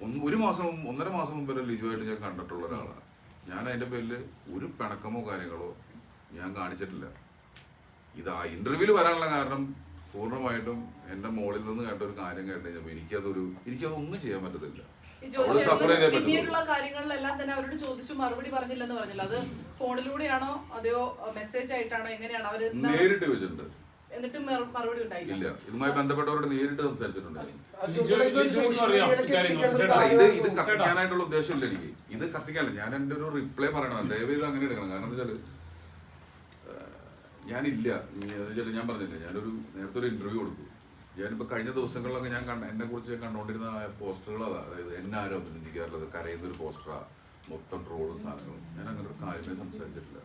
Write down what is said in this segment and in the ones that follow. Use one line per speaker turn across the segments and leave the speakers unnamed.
ഒരു മാസം 1.5 മാസം മുമ്പ് വരെ ലിജുവായിട്ട് ഞാൻ കണ്ടിട്ടുള്ള ഒരാളാണ്. ഞാൻ അതിൻ്റെ പേരിൽ ഒരു പിണക്കമോ കാര്യങ്ങളോ ഞാൻ കാണിച്ചിട്ടില്ല. ഇത് ആ ഇന്റർവ്യൂവിൽ വരാനുള്ള കാരണം പൂർണ്ണമായിട്ടും എൻ്റെ മോളിൽ നിന്ന് കേട്ട ഒരു കാര്യം കേട്ട് കഴിഞ്ഞപ്പോൾ എനിക്കതൊന്നും ചെയ്യാൻ പറ്റത്തില്ല.
പിന്നീടുള്ള കാര്യങ്ങളിലെല്ലാം തന്നെ അവരോട് ചോദിച്ചു മറുപടി പറഞ്ഞില്ലെന്ന് പറഞ്ഞല്ലോ. അത് ഫോണിലൂടെയാണോ അതെയോ മെസ്സേജ് ആയിട്ടാണോ എങ്ങനെയാണ് അവര്
നേരിട്ട് ചോദിച്ചിട്ടുണ്ട്?
എന്നിട്ടും മറുപടി ഉണ്ടായില്ല.
ഇല്ല, ഇതുമായി ബന്ധപ്പെട്ടവരോട് നേരിട്ട് സംസാരിച്ചിട്ടുണ്ട്. ഇത് കത്തിക്കാനായിട്ടുള്ള ഉദ്ദേശമില്ല എനിക്ക്. ഇത് കത്തിക്കാനല്ല, ഞാൻ എൻ്റെ ഒരു റിപ്ലൈ പറയണം. ദയവേത് അങ്ങനെ എടുക്കണം. കാരണം എന്താ വെച്ചാൽ ഞാനില്ല, ഞാൻ പറഞ്ഞില്ല, ഞാനൊരു നേരത്തെ ഒരു ഇന്റർവ്യൂ കൊടുത്തു. ഞാനിപ്പോൾ കഴിഞ്ഞ ദിവസങ്ങളിലൊക്കെ എന്നെ കുറിച്ച് കണ്ടുകൊണ്ടിരുന്ന പോസ്റ്ററുകൾ അതായത് എന്നെ ആരും അഭിനന്ദിക്കാറുള്ളത് കരയുന്നൊരു പോസ്റ്ററാ, മൊത്തം ട്രോളും സാധനങ്ങളും. ഞാൻ അങ്ങനെ ഒരു കാര്യമേ സംസാരിച്ചിട്ടില്ല.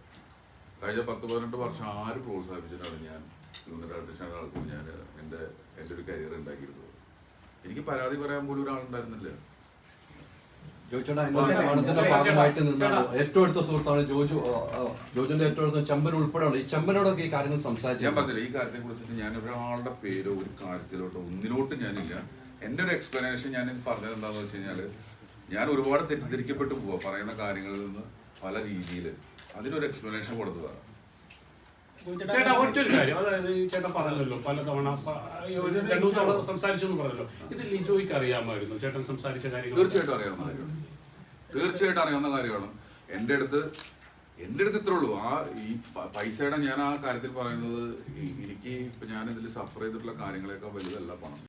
കഴിഞ്ഞ 10-18 വർഷം ആര് പ്രോത്സാഹിപ്പിച്ചിട്ടാണ് ഞാൻ ആൾക്ക് ഞാൻ എൻ്റെ ഒരു കരിയർ ഉണ്ടാക്കിയിരുന്നത്. എനിക്ക് പരാതി പറയാൻ പോലും ഒരാളുണ്ടായിരുന്നില്ല.
ഭാഗമായിട്ട് നിന്നാണ് ഏറ്റവും അടുത്ത സുഹൃത്താണ് ജോജുന്റെ ഏറ്റവും അടുത്ത ചെമ്പൻ ഉൾപ്പെടെയുള്ള ഈ ചെമ്പനോടൊക്കെ ഈ കാര്യങ്ങൾ സംസാരിച്ചു.
ഞാൻ പറഞ്ഞില്ല, ഈ കാര്യത്തെ കുറിച്ചിട്ട് ഞാൻ ഒരാളുടെ പേരോ ഒരു കാര്യത്തിലോട്ടോ ഒന്നിലോട്ടും ഞാനില്ല. എൻ്റെ ഒരു എക്സ്പ്ലനേഷൻ ഞാൻ പറഞ്ഞത് എന്താണെന്ന് വെച്ച് കഴിഞ്ഞാൽ, ഞാൻ ഒരുപാട് തെറ്റിദ്ധരിക്കപ്പെട്ടു പോവാ പറയുന്ന കാര്യങ്ങളിൽ നിന്ന് പല രീതിയിൽ. അതിനൊരു എക്സ്പ്ലനേഷൻ കൊടുത്തതാണ്.
ചേട്ടാ ഒറ്റൊരു കാര്യം, അതായത് ചേട്ടൻ പറഞ്ഞല്ലോ പലതവണ 2-3 തവണ സംസാരിച്ചു എന്ന് പറഞ്ഞല്ലോ. ഇത് ലിജോയ്ക്ക് അറിയാമായിരുന്നു ചേട്ടൻ സംസാരിച്ച കാര്യങ്ങൾ?
തീർച്ചയായിട്ടും അറിയാവുന്ന കാര്യമാണ്. തീർച്ചയായിട്ടും അറിയാവുന്ന കാര്യമാണ്. എൻ്റെ അടുത്ത് ഇത്രേ ഉള്ളൂ. ഈ പൈസയുടെ ഞാൻ ആ കാര്യത്തിൽ പറയുന്നത്, എനിക്ക് ഇപ്പം ഞാനിതിൽ സഫർ ചെയ്തിട്ടുള്ള കാര്യങ്ങളെക്കാൾ വലുതല്ല പണം.